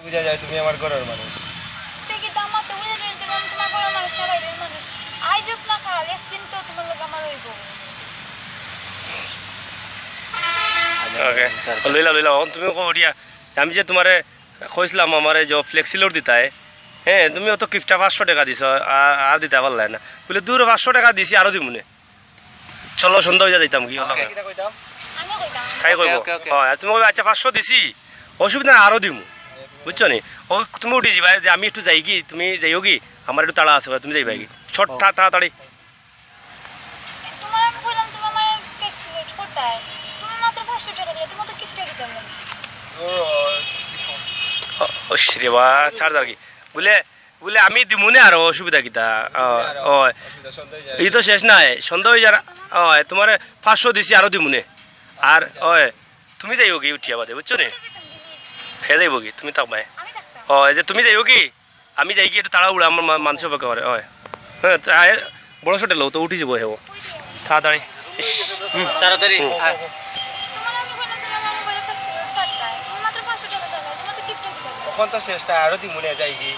বুঝা যায় তুমি আমার ঘরের মানুষ। থেকে তো আমার তো বুঝে যায় যে আমি তোমার ঘরের মানুষ না বাইরের মানুষ। আইজব না কাল একদিন তো তোমার লোক আমার হইব। ওকে লইলা তুমি করিয়া আমি যে তোমারে কইছিলাম আমার যে ফ্লেক্সিলোর দিতায় হ্যাঁ তুমি অত কিফটা 500 টাকা দিছ আর দিতে পারলে না বলে দূর 500 টাকা দিছি আরো দিমুনে চলো সন্ধ্যা হয়ে যাইতাম কি হলো কিটা কইতাম? আমি কইতাম তাই কইব হ্যাঁ তুমি কইবে আচ্ছা 500 দিছি অসুবিধা না আরো দিমু বুঝছো নি ও তুমি উঠে যাবা যে আমি একটু যাই কি তুমি যাইও কি আমার একটু তাড়া আছে তুমি যাইবা কি ছট তাড়াতাড়ি তোমার আমি কইলাম তুমি আমার ফ্লেক্সিলেট করতাই তুমি মাত্র 500 টাকা দিলে তুমি তো গিফট দিতাম না ও শ্রী বা ছাড় দাও কি বলে বলে আমি দিমুনে আর অসুবিধা কিতা ও অসুবিধা সন্ধ্যা হয়ে যায়। এই তো শেষ নাই সন্ধ্যা হয়ে যারা ও তোমার 500 দিছি আরো দিমুনে আর ওই তুমি যাইও কি উঠিয়া বাদে বুঝছো নি হে যাইব কি তুমি থাকবাই আমি থাকতাম ও যে তুমি যাইও কি আমি যাই কি একটু তাড়া উড়া আমার মানুষ অপেক্ষা করে হয় হ্যাঁ বড় ছোটে লো তো উঠি যাব হেব তাড়াতাড়ি তাড়াতাড়ি তোমার আমি কইলাম তুমি আমার মোবাইলে ফ্লেক্সিলেট সারতাই তুমি মাত্র 500 টাকা চাইলা তুমি তো গিফট দিতাম তখন তো শেষটা আরো দিমুনে যাই কি